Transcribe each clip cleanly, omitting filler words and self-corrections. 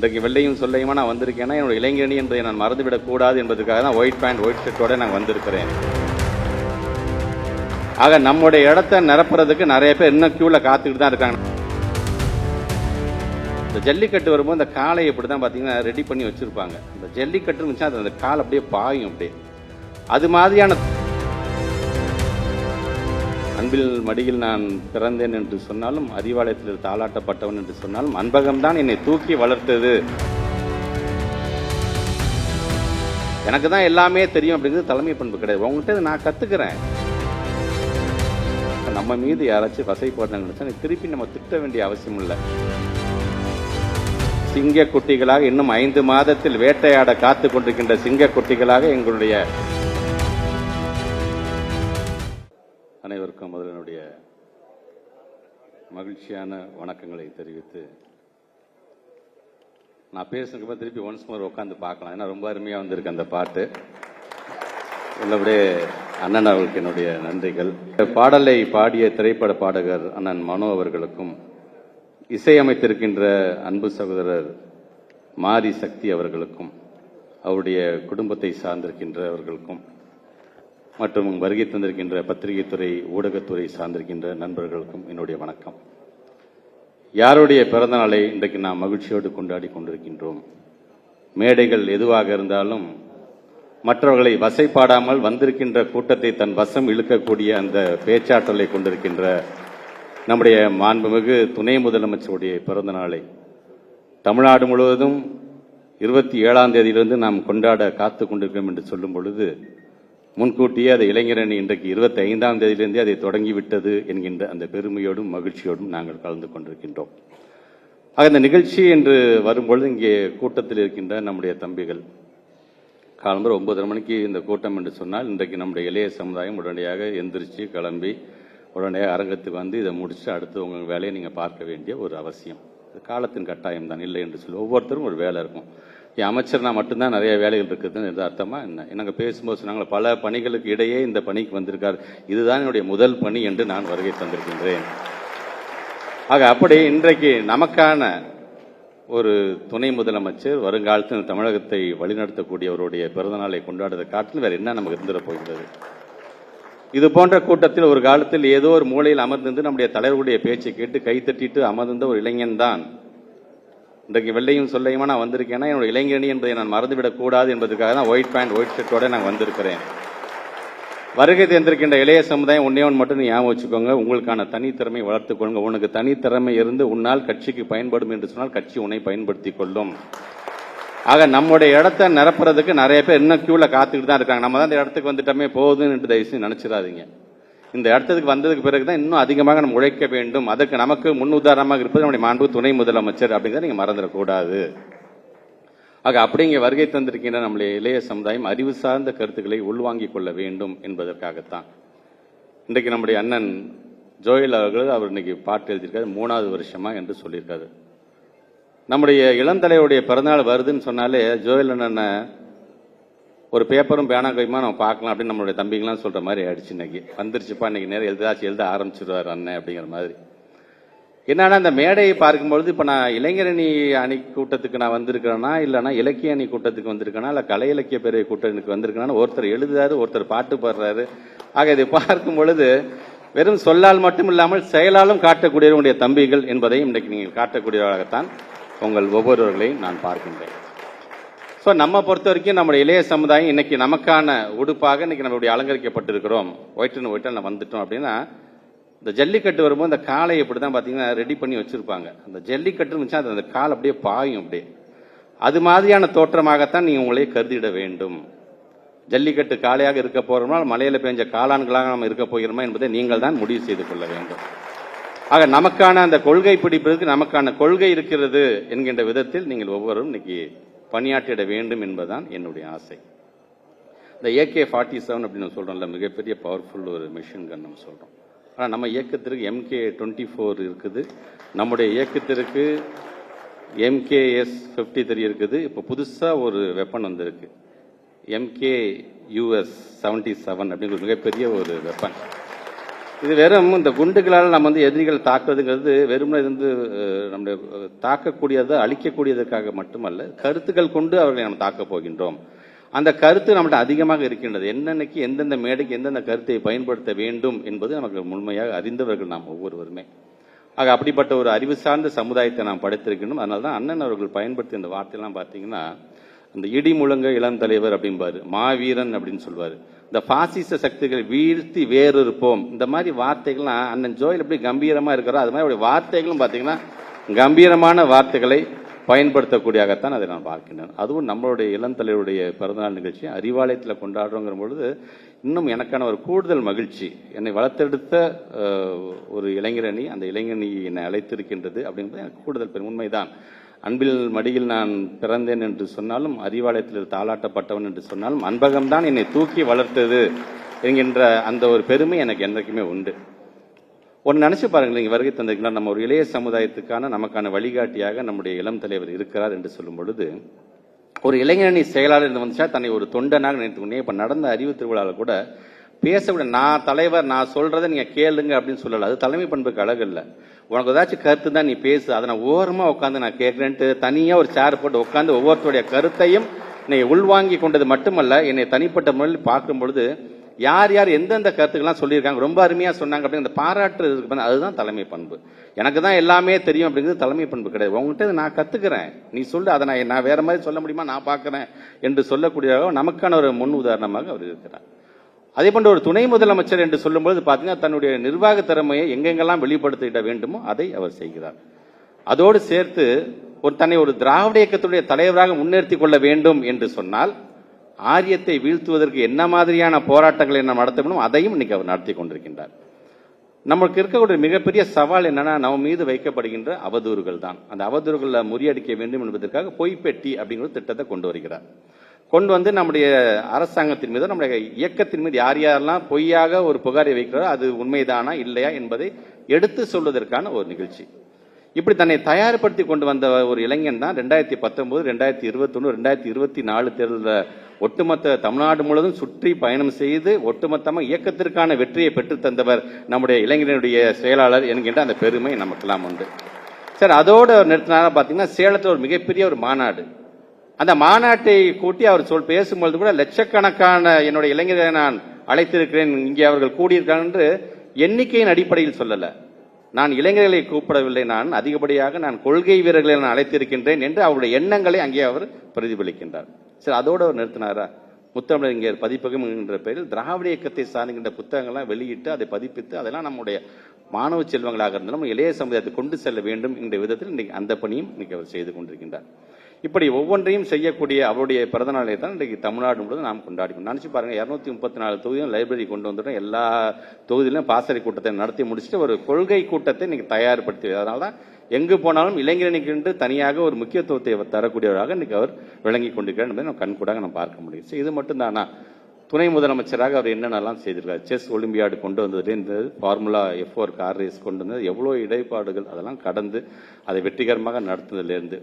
இன்றைக்கு வெள்ளையும் சொல்லையுமா நான் வந்திருக்கேன்னா என்னோட இளைஞரணி என்பதை நான் மறந்துவிடக்கூடாது என்பதற்காக தான் ஒயிட் பேண்ட் ஒயிட் ஷர்ட்டோட நான் வந்திருக்கிறேன். ஆக நம்முடைய இடத்த நிரப்புறதுக்கு நிறைய பேர் இன்னும் கியூல காத்துக்கிட்டு தான் இருக்காங்க. இந்த ஜல்லிக்கட்டு வரும்போது இந்த காலை இப்படி தான் பார்த்தீங்கன்னா ரெடி பண்ணி வச்சிருப்பாங்க. இந்த ஜல்லிக்கட்டு இருந்துச்சுன்னா அந்த கால் அப்படியே பாயும். அப்படியே அது மாதிரியான அன்பில் மடியில் நான் பிறந்தேன் என்று சொன்னாலும், அறிவாலயத்தில் தாளாட்டப்பட்டவன் என்று சொன்னாலும், அன்பகம்தான் என்னை தூக்கி வளர்த்தது. எனக்கு தான் எல்லாமே தெரியும் அப்படிங்கிறது தலைமை பண்பு கிடையாது. உங்கள்கிட்ட நான் கத்துக்கிறேன். நம்ம மீது யாராச்சும் வசை போட்டாங்க நினைச்சா திருப்பி நம்ம திட்ட வேண்டிய அவசியம் இல்லை. சிங்க குட்டிகளாக இன்னும் 5 மாதத்தில் வேட்டையாட காத்து கொண்டிருக்கின்ற சிங்க குட்டிகளாக எங்களுடைய அனைவருக்கும் முதல்ல என்னுடைய மகிழ்ச்சியான வணக்கங்களை தெரிவித்து, நான் பேசுறதுக்கு திருப்பி ஒன்ஸ் மோர் உட்காந்து பார்க்கலாம். ஏன்னா ரொம்ப அருமையாக வந்திருக்கு அந்த பாட்டு. உள்ளபடியே அண்ணன் அவர்களுக்கு என்னுடைய நன்றிகள். பாடலை பாடிய திரைப்பட பாடகர் அண்ணன் மனோ அவர்களுக்கும், இசையமைத்திருக்கின்ற அன்பு சகோதரர் மாரி சக்தி அவர்களுக்கும், அவருடைய குடும்பத்தை சார்ந்திருக்கின்றவர்களுக்கும், மற்றும் வருகை தந்திருக்கின்ற பத்திரிகை துறை ஊடகத்துறை சார்ந்திருக்கின்ற நண்பர்களுக்கும் என்னுடைய வணக்கம். யாருடைய பிறந்த நாளை இன்றைக்கு நாம் மகிழ்ச்சியோடு கொண்டாடி கொண்டிருக்கின்றோம். மேடைகள் எதுவாக இருந்தாலும் மற்றவர்களை வசைப்பாடாமல் வந்திருக்கின்ற கூட்டத்தை தன் வசம் இழுக்கக்கூடிய அந்த பேச்சாற்றலை கொண்டிருக்கின்ற நம்முடைய மாண்புமிகு துணை முதலமைச்சருடைய பிறந்த நாளை தமிழ்நாடு முழுவதும் 27ஆம் தேதியிலிருந்து நாம் கொண்டாட காத்து கொண்டிருக்கிறோம் என்று சொல்லும் பொழுது, முன்கூட்டியே அதை இளைஞரணி இன்றைக்கு 25ஆம் தேதியிலிருந்தே அதை தொடங்கிவிட்டது என்கின்ற அந்த பெருமையோடும் மகிழ்ச்சியோடும் நாங்கள் கலந்து கொண்டிருக்கின்றோம். ஆக இந்த நிகழ்ச்சி என்று வரும்பொழுது இங்கே கூட்டத்தில் இருக்கின்ற நம்முடைய தம்பிகள், காலம்பரம் 9:30 மணிக்கு இந்த கூட்டம் என்று சொன்னால், இன்றைக்கு நம்முடைய இளைய சமுதாயம் உடனடியாக எந்திரிச்சு கிளம்பி உடனடியாக அரங்கத்துக்கு வந்து இதை முடிச்சு அடுத்து உங்கள் வேலையை நீங்கள் பார்க்க வேண்டிய ஒரு அவசியம். காலத்தின் கட்டாயம் தான், இல்லை என்று சொல்லி ஒவ்வொருத்தரும் ஒரு வேலை இருக்கும். அமைச்சர்னா மட்டும்தான் நிறைய வேலைகள் இருக்குதுன்னு அர்த்தமா என்ன? நாங்கள் பேசும்போது சொன்னாங்க பல பணிகளுக்கு இடையே இந்த பணிக்கு வந்திருக்கார், இதுதான் என்னுடைய முதல் பணி என்று நான் வருகை தந்திருக்கின்றேன். ஆக அப்படி இன்றைக்கு நமக்கான ஒரு துணை முதலமைச்சர், வருங்காலத்தில் தமிழகத்தை வழிநடத்தக்கூடியவருடைய பிறந்தநாளை கொண்டாடுவதை காட்டில் வேற என்ன நமக்கு இருந்துட போகிறது? இது போன்ற கூட்டத்தில் ஒரு காலத்தில் ஏதோ ஒரு மூலையில் அமர்ந்திருந்து நம்முடைய தலைவருடைய பேச்சை கேட்டு கைத்தட்டிட்டு அமர்ந்த ஒரு இளைஞன் தான் இன்றைக்கு வெள்ளையும் சொல்லையுமா நான் வந்திருக்கேன்னா என்னோட இளைஞரணி என்பதை நான் மறந்துவிடக்கூடாது என்பதற்காக தான் ஒயிட் பேண்ட் ஒயிட் ஷர்ட்டோட நான் வந்திருக்கிறேன். வருகை தேர்ந்திருக்கின்ற இளைய சமுதாயம் ஒன்னே மட்டும் ஞாபகம் வச்சுக்கோங்க, உங்களுக்கான தனித்திறமை வளர்த்துக் கொள்ளுங்க. உனக்கு தனித்திறமை இருந்து உன்னால் கட்சிக்கு பயன்படும் என்று சொன்னால் கட்சி உன்னை பயன்படுத்திக் கொள்ளும். ஆக நம்முடைய இடத்த நிரப்புறதுக்கு நிறைய பேர் இன்னும் கியூல காத்துக்கிட்டு தான் இருக்காங்க. நம்ம தான் இந்த இடத்துக்கு வந்துட்டோமே போகுதுன்னு தயவுசெய்து நினைச்சிடாதீங்க. இந்த இடத்துக்கு வந்ததுக்கு பிறகுதான் இன்னும் அதிகமாக நம்ம உழைக்க வேண்டும். அதற்கு நமக்கு முன் உதாரணமாக இருப்பது நம்முடைய மாண்பு துணை முதலமைச்சர் அப்படிங்கிறத நீங்க மறந்துடக்கூடாது. ஆக அப்படிங்க வருகை தந்திருக்கின்ற நம்முடைய இளைய சமுதாயம் அறிவு சார்ந்த கருத்துக்களை உள்வாங்கிக் கொள்ள வேண்டும் என்பதற்காகத்தான் இன்றைக்கு நம்முடைய அண்ணன் ஜோயல் அவர்கள் அவர் இன்னைக்கு பாட்டு எழுதியிருக்காரு, 3வது வருஷமா என்று சொல்லியிருக்காரு. நம்முடைய இளந்தலைவருடைய பிறந்தநாள் வருதுன்னு சொன்னாலே ஜோயல் அண்ணன் ஒரு பேப்பரும் பேனா கைமா நம்ம பார்க்கலாம் அப்படின்னு நம்மளுடைய தம்பிங்களாம் சொல்ற மாதிரி ஆயிடுச்சு. இன்னைக்கு வந்துருச்சுப்பா, இன்னைக்கு நேரம் எழுத ஆரம்பிச்சிருவார் அண்ணன் அப்படிங்கிற மாதிரி. என்னன்னா இந்த மேடையை பார்க்கும்பொழுது இப்ப நான் இளைஞரணி அணி கூட்டத்துக்கு நான் வந்திருக்கிறேன்னா, இல்லைன்னா இலக்கிய அணி கூட்டத்துக்கு வந்திருக்கேனா, இல்ல கலை இலக்கிய பேரவை கூட்டத்துக்கு வந்திருக்கேன்னா, ஒருத்தர் எழுதுறாரு, ஒருத்தர் பாட்டு பாடுறாரு. ஆக இதை பார்க்கும் பொழுது வெறும் சொல்லால் மட்டும் இல்லாமல் செயலாலும் காட்டக்கூடியவருடைய தம்பிகள் என்பதையும் இன்றைக்கு நீங்கள் காட்டக்கூடியவராகத்தான் உங்கள் ஒவ்வொருவர்களையும் நான் பார்க்கின்றேன். ஸோ நம்ம பொறுத்த வரைக்கும் நம்முடைய இளைய சமுதாயம் இன்னைக்கு நமக்கான உடுப்பாக இன்னைக்கு நம்மளுடைய அலங்கரிக்கப்பட்டிருக்கிறோம். ஒயிட்டு நான் வந்துட்டோம் அப்படின்னா, இந்த ஜல்லிக்கட்டு வரும்போது இந்த காலை இப்படி தான் பார்த்தீங்கன்னா ரெடி பண்ணி வச்சிருப்பாங்க. அந்த ஜல்லிக்கட்டு இருந்துச்சா அந்த கால் அப்படியே பாயும். அப்படியே அது மாதிரியான தோற்றமாகத்தான் நீங்க உங்களே கருதிட வேண்டும். ஜல்லிக்கட்டு காளையாக இருக்க போறோம்னா, மலையில பெஞ்ச காளான்களாக நம்ம இருக்க போகிறோமா என்பதை நீங்கள் தான் முடிவு செய்து கொள்ள வேண்டும். ஆக நமக்கான அந்த கொள்கை பிடிப்பதற்கு நமக்கான கொள்கை இருக்கிறது என்கின்ற விதத்தில் நீங்கள் ஒவ்வொருவரும் இன்னைக்கு பணியாற்றிட வேண்டும் என்பதுதான் என்னுடைய ஆசை. இந்த AK-47 அப்படின்னு சொல்றோம்ல, மிகப்பெரிய பவர்ஃபுல் ஒரு மிஷின் கன் நம்ம சொல்றோம். ஆனால் நம்ம இயக்கத்திற்கு MK-24 இருக்குது, நம்முடைய இயக்கத்திற்கு MKS-53 இருக்குது. இப்போ புதுசா ஒரு வெப்பன் வந்திருக்கு, MKUS-77 அப்படிங்கிற மிகப்பெரிய ஒரு வெப்பன். இது வெறும் இந்த குண்டுகளால் நம்ம வந்து எதிரிகளை தாக்குறதுங்கிறது வெறும் நம்முடைய தாக்கக்கூடியதை அழிக்கக்கூடியதற்காக மட்டுமல்ல, கருத்துக்கள் கொண்டு அவர்களை நம்ம தாக்கப் போகின்றோம். அந்த கருத்து நம்மகிட்ட அதிகமாக இருக்கின்றது. என்னன்னைக்கு எந்தெந்த மேடைக்கு எந்தெந்த கருத்தை பயன்படுத்த வேண்டும் என்பது நமக்கு முழுமையாக அறிந்தவர்கள் நாம் ஒவ்வொருவருமே. ஆக அப்படிப்பட்ட ஒரு அறிவு சார்ந்த சமுதாயத்தை நாம் படைத்திருக்கணும். அதனால தான் அண்ணன் அவர்கள் பயன்படுத்திய இந்த வார்த்தையெல்லாம் பார்த்தீங்கன்னா, அந்த இடி முழங்க இளம் தலைவர் அப்படின்பாரு, மாவீரன் அப்படின்னு சொல்வாரு, இந்த பாசிச சக்திகளை வீழ்த்தி வேறிருப்போம், இந்த மாதிரி வார்த்தைகள்லாம் அண்ணன் ஜோயில் எப்படி கம்பீரமா இருக்கிறோம் அது மாதிரி வார்த்தைகளும் பார்த்தீங்கன்னா கம்பீரமான வார்த்தைகளை பயன்படுத்தக்கூடியதான் அதை நான் பார்க்கின்றேன். அதுவும் நம்மளுடைய இளம் தலைவருடைய பிறந்தநாள் நிகழ்ச்சி அறிவாலயத்தில் கொண்டாடுறோங்கிற பொழுது இன்னும் எனக்கான ஒரு கூடுதல் மகிழ்ச்சி. என்னை வளர்த்தெடுத்த ஒரு இளைஞரணி, அந்த இளைஞரணி என்னை அழைத்திருக்கின்றது அப்படிங்கிறது எனக்கு கூடுதல் பெரும் உண்மைதான். அன்பில் மடியில் நான் பிறந்தேன் என்று சொன்னாலும், அறிவாலயத்தில் தாளாட்டப்பட்டவன் என்று சொன்னாலும், அன்பகம்தான் என்னை தூக்கி வளர்த்தது என்கின்ற அந்த ஒரு பெருமை எனக்கு என்றைக்குமே உண்டு. ஒன்று நினைச்சு பாருங்கள், நீங்க வருகை தந்திருக்கீங்களா, நம்ம ஒரு இளைய சமுதாயத்துக்கான நமக்கான வழிகாட்டியாக நம்முடைய இளம் தலைவர் இருக்கிறார் என்று சொல்லும் பொழுது, ஒரு இளைஞரணி செயலாளர் வந்துச்சா தன்னை ஒரு தொண்டனாக நினைத்துக்கொண்டே. இப்ப நடந்த அறிவு திருவிழாவில் கூட பேசக்கூட நான் தலைவர், நான் சொல்றதை நீங்க கேளுங்க அப்படின்னு சொல்லல. அது தலைமை பண்புக்கு அழகு இல்லை. உனக்கு ஏதாச்சும் கருத்து தான் நீ பேசு, அதை நான் ஓரமா உட்காந்து நான் கேட்கிறேன்ட்டு தனியா ஒரு சேர் போட்டு உட்காந்து ஒவ்வொருத்தருடைய கருத்தையும் நீ உள்வாங்கி கொண்டது மட்டுமல்ல, என்னை தனிப்பட்ட முறையில் பார்க்கும் பொழுது யார் யார் எந்தெந்த கருத்துக்கெல்லாம் சொல்லியிருக்காங்க, ரொம்ப அருமையா சொன்னாங்க அப்படின்னு அந்த பாராட்டு, அதுதான் தலைமை பண்பு. எனக்கு தான் எல்லாமே தெரியும் அப்படிங்கிறது தலைமை பண்பு கிடையாது. உங்ககிட்ட நான் கத்துக்கிறேன், நீ சொல்லு, அதை நான் வேற மாதிரி சொல்ல முடியுமா, நான் பார்க்கிறேன் என்று சொல்லக்கூடிய நமக்கான ஒரு முன் உதாரணமாக அவர் இருக்கிறார். அதே போன்ற ஒரு துணை முதலமைச்சர் என்று சொல்லும்போது பார்த்தீங்கன்னா தன்னுடைய நிர்வாக திறமையை எங்கெங்கெல்லாம் வெளிப்படுத்திட வேண்டுமோ அதை அவர் செய்கிறார். அதோடு சேர்த்து தன்னை ஒரு திராவிட இயக்கத்துடைய தலைவராக முன்னிறுத்தி கொள்ள வேண்டும் என்று சொன்னால் ஆரியத்தை வீழ்த்துவதற்கு என்ன மாதிரியான போராட்டங்களை நாம் நடத்த வேண்டும் அதையும் இன்னைக்கு அவர் நடத்தி கொண்டிருக்கின்றார். நமக்கு இருக்கக்கூடிய மிகப்பெரிய சவால் என்னன்னா, நம்ம மீது வைக்கப்படுகின்ற அவதூறுகள் தான். அந்த அவதூறுகளை முறியடிக்க வேண்டும் என்பதற்காக பொய்ப்பெட்டி அப்படிங்கிற திட்டத்தை கொண்டு வருகிறார். கொண்டு வந்து நம்முடைய அரசாங்கத்தின் மீது, நம்முடைய இயக்கத்தின் மீது யார் யாரெல்லாம் பொய்யாக ஒரு புகாரை வைக்கிறாரோ அது உண்மைதானா இல்லையா என்பதை எடுத்து சொல்வதற்கான ஒரு நிகழ்ச்சி. இப்படி தன்னை தயார்படுத்தி கொண்டு வந்த ஒரு இளைஞன் தான் 2019, 2021, 2024 தேர்தலில் ஒட்டுமொத்த தமிழ்நாடு முழுவதும் சுற்றி பயணம் செய்து ஒட்டுமொத்தமாக இயக்கத்திற்கான வெற்றியை பெற்று தந்தவர் நம்முடைய இளைஞனுடைய செயலாளர் என்கின்ற அந்த பெருமை நமக்கெல்லாம் உண்டு. சார், அதோடு நிறுத்தினாலும் பார்த்தீங்கன்னா சேலத்தில் ஒரு மிகப்பெரிய ஒரு மாநாடு. அந்த மாநாட்டை கூட்டி அவர் பேசும்பொழுது கூட லட்சக்கணக்கான என்னுடைய இளைஞர்களை நான் அழைத்திருக்கிறேன், இங்கே அவர்கள் கூடியிருக்காங்க என்று எண்ணிக்கையின் அடிப்படையில் சொல்லல. நான் இளைஞர்களை கூப்பிடவில்லை, நான் அதிகப்படியாக நான் கொள்கை வீரர்களை நான் அழைத்திருக்கின்றேன் என்று அவருடைய எண்ணங்களை அங்கே அவர் பிரதிபலிக்கின்றார். சரி, அதோடு அவர் நிறுத்தினாரா? முத்தமிழறிஞர் பதிப்பகம் என்கின்ற பெயரில் திராவிட இயக்கத்தை சார்ந்த புத்தகங்கள்லாம் வெளியிட்டு அதை பதிப்பித்து அதெல்லாம் நம்முடைய மாணவ செல்வங்களாக இருந்தாலும் இளைய சமுதாயத்தை கொண்டு செல்ல வேண்டும் என்ற விதத்தில் இன்னைக்கு அந்த பணியும் இன்னைக்கு அவர் செய்து கொண்டிருக்கின்றார். இப்படி ஒவ்வொன்றையும் செய்யக்கூடிய அவருடைய பிறந்த நாளை தான் இன்றைக்கு தமிழ்நாடு முழுவதும் நாம் கொண்டாடிக்கணும். நினைச்சு பாருங்க, 234 தொகுதியும் லைப்ரரி கொண்டு வந்துட்டோம். எல்லா தொகுதியிலும் பாசறை கூட்டத்தை நடத்தி முடிச்சுட்டு ஒரு கொள்கை கூட்டத்தை இன்னைக்கு தயார்படுத்தி, அதனால்தான் எங்கு போனாலும் இளைஞரணிக்கு என்று தனியாக ஒரு முக்கியத்துவத்தை தரக்கூடியவராக இன்னைக்கு அவர் விளங்கி கொண்டிருக்கிறார் என்பதை நம்ம கண்கூடாக நம்ம பார்க்க முடியும். இது மட்டும் தானா? துணை முதலமைச்சராக அவர் என்னென்னலாம் செய்திருக்காரு? செஸ் ஒலிம்பியாடு கொண்டு வந்ததுலேருந்து ஃபார்முலா F4 கார் ரேஸ் கொண்டு வந்தது, எவ்வளோ இடைப்பாடுகள் அதெல்லாம் கடந்து அதை வெற்றிகரமாக நடத்துனதுலேருந்து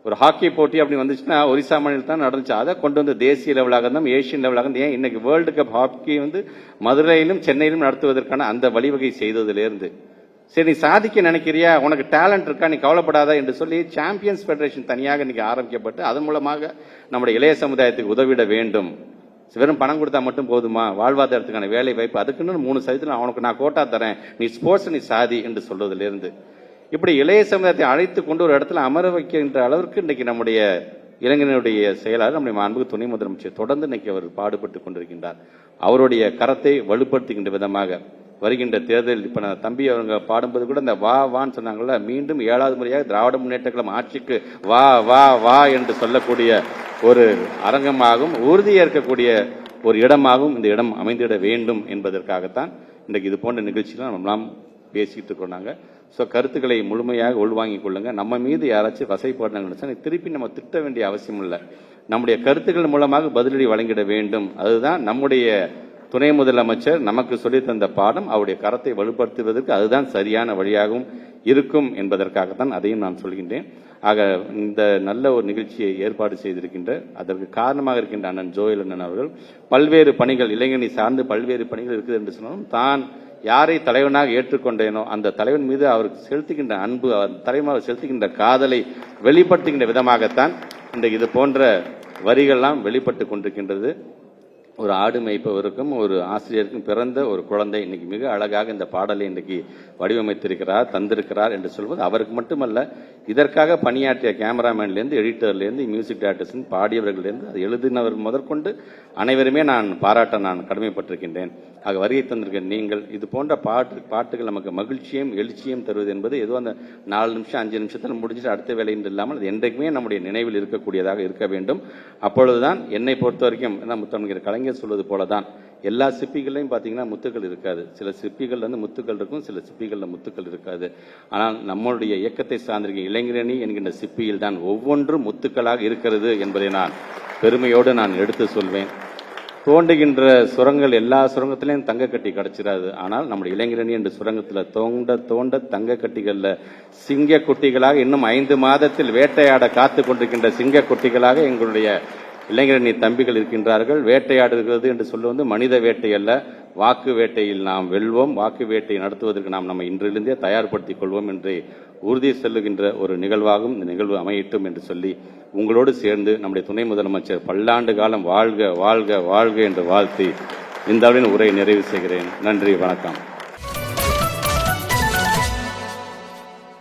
ஒரு ஹாக்கி போட்டி அப்படி வந்துச்சுன்னா ஒரிசா மாநிலத்தில் தான் நடந்துச்சு. அதை கொண்டு வந்து தேசிய லெவலாக இருந்தால் ஏசியன் லெவலாக இருந்து, ஏன் இன்னைக்கு வேர்ல்டு கப் ஹாக்கி மதுரையிலும் சென்னையிலும் நடத்துவதற்கான அந்த வழிவகை செய்ததிலிருந்து, சரி நீ சாதிக்க நினைக்கிறியா, உனக்கு டேலண்ட் இருக்கா, நீ கவலைப்படாத என்று சொல்லி சாம்பியன்ஸ் பெடரேஷன் தனியாக இன்னைக்கு ஆரம்பிக்கப்பட்டு அதன் மூலமாக நம்முடைய இளைய சமுதாயத்துக்கு உதவிட வேண்டும். வெறும் பணம் கொடுத்தா மட்டும் போதுமா, வாழ்வாதாரத்துக்கான வேலை வாய்ப்பு அதுக்குன்னு 3% அவனுக்கு நான் கோட்டா தரேன், நீ ஸ்போர்ட்ஸ் நீ சாதி என்று சொல்வதிலிருந்து இப்படி இளைய சமுதாயத்தை அழைத்து கொண்டு ஒரு இடத்துல அமர வைக்கின்ற அளவிற்கு இன்னைக்கு நம்முடைய இளைஞனுடைய செயலாளர் நம்முடைய மாண்புமிகு துணை முதலமைச்சர் தொடர்ந்து இன்னைக்கு அவர் பாடுபட்டு கொண்டிருக்கின்றார். அவருடைய கரத்தை வலுப்படுத்துகின்ற விதமாக வருகின்ற தேர்தல் இப்ப நான் தம்பி அவங்க பாடும்போது கூட இந்த வா வான்னு சொன்னாங்கல்ல, மீண்டும் 7வது முறையாக திராவிட முன்னேற்ற கழகம் ஆட்சிக்கு வா வா வா என்று சொல்லக்கூடிய ஒரு அரங்கமாகவும் உறுதியேற்கக்கூடிய ஒரு இடமாகவும் இந்த இடம் அமைந்திட வேண்டும் என்பதற்காகத்தான் இன்றைக்கு இது போன்ற நிகழ்ச்சிகள் நம்மளாம் பேசிட்டு இருக்கோம். ஸோ கருத்துக்களை முழுமையாக உள்வாங்கிக் கொள்ளுங்க. நம்ம மீது யாராச்சும் வசைப்பாடுனாங்க திருப்பி நம்ம திட்ட வேண்டிய அவசியம் இல்லை. நம்முடைய கருத்துக்கள் மூலமாக பதிலடி வழங்கிட வேண்டும். அதுதான் நம்முடைய துணை முதலமைச்சர் நமக்கு சொல்லி தந்த பாடம். அவருடைய கரத்தை வலுப்படுத்துவதற்கு அதுதான் சரியான வழியாகவும் இருக்கும் என்பதற்காகத்தான் அதையும் நான் சொல்கின்றேன். ஆக இந்த நல்ல ஒரு நிகழ்ச்சியை ஏற்பாடு செய்திருக்கின்ற அதற்கு காரணமாக இருக்கின்ற அண்ணன் ஜோயல் அண்ணன் அவர்கள் பல்வேறு பணிகள் இளைஞனை சார்ந்து பல்வேறு பணிகள் இருக்குது என்று சொன்னாலும் தான் யாரை தலைவனாக ஏற்றுக்கொண்டேனோ அந்த தலைவன் மீது அவருக்கு செலுத்துகின்ற அன்பு, தலைவன் செலுத்துகின்ற காதலை வெளிப்படுத்துகின்ற விதமாகத்தான் இன்றைக்கு இது போன்ற வரிகள்லாம் வெளிப்பட்டு கொண்டிருக்கின்றது. ஒரு ஆடு மேய்ப்பவருக்கும் ஒரு ஆசிரியருக்கும் பிறந்த ஒரு குழந்தை இன்னைக்கு மிக அழகாக இந்த பாடலை இன்னைக்கு வடிவமைத்திருக்கிறார், தந்திருக்கிறார் என்று சொல்வது அவருக்கு மட்டுமல்ல, இதற்காக பணியாற்றிய கேமராமேன்லேருந்து, எடிட்டர்லேருந்து, மியூசிக் டைரக்டர்ஸ், பாடியவர்கள்லேருந்து, அது எழுதினவர் முதற்கொண்டு அனைவருமே நான் பாராட்ட நான் கடமைப்பட்டிருக்கின்றேன். ஆக வருகை தந்திருக்க நீங்கள் இது போன்ற பாட்டுகள் நமக்கு மகிழ்ச்சியும் எழுச்சியும் தருவது என்பது ஏதோ அந்த 4 நிமிஷம் 5 நிமிஷத்தில் முடிஞ்சிட்டு அடுத்த வேலை என்று இல்லாமல் அது என்றைக்குமே நம்முடைய நினைவில் இருக்கக்கூடியதாக இருக்க வேண்டும். அப்பொழுதுதான் என்னை பொறுத்த வரைக்கும் முத்தமிழர் கலைஞர் சொல்வது போலதான் எல்லா சிப்பிகளையும் பார்த்தீங்கன்னா முத்துக்கள் இருக்காது. சில சிப்பிகள் முத்துக்கள் இருக்கும், சில சிப்பிகளில் முத்துக்கள் இருக்காது. ஆனால் நம்மளுடைய இயக்கத்தை சார்ந்திருக்க இளைஞரணி என்கின்ற சிப்பியில் தான் ஒவ்வொன்றும் முத்துக்களாக இருக்கிறது என்பதை நான் பெருமையோடு நான் எடுத்து சொல்வேன். தோண்டுகின்ற சுரங்கள் எல்லா சுரங்கத்திலையும் தங்க கட்டி கிடைச்சிடாது. ஆனால் நம்முடைய இளைஞரணி என்ற சுரங்கத்தில் தோண்ட தோண்ட தங்க கட்டிகள்ல சிங்க குட்டிகளாக இன்னும் 5 மாதத்தில் வேட்டையாட காத்து கொண்டிருக்கின்ற சிங்க குட்டிகளாக எங்களுடைய இளைஞரணி தம்பிகள் இருக்கின்றார்கள். வேட்டையாடுகிறது என்று சொல்லுவது மனித வேட்டை அல்ல, வாக்கு வேட்டையில் நாம் வெல்வோம். வாக்கு வேட்டை நடத்துவதற்கு நாம் நம்ம இன்றிலிருந்தே தயார்படுத்திக் கொள்வோம் என்று உறுதி செல்லுகின்ற ஒரு நிகழ்வாகும் இந்த நிகழ்வு அமையட்டும் என்று சொல்லி உங்களோடு சேர்ந்து நம்முடைய துணை முதலமைச்சர் பல்லாண்டு காலம் வாழ்க வாழ்க வாழ்க என்று வாழ்த்தி இந்த உரை நிறைவு செய்கிறேன். நன்றி, வணக்கம்.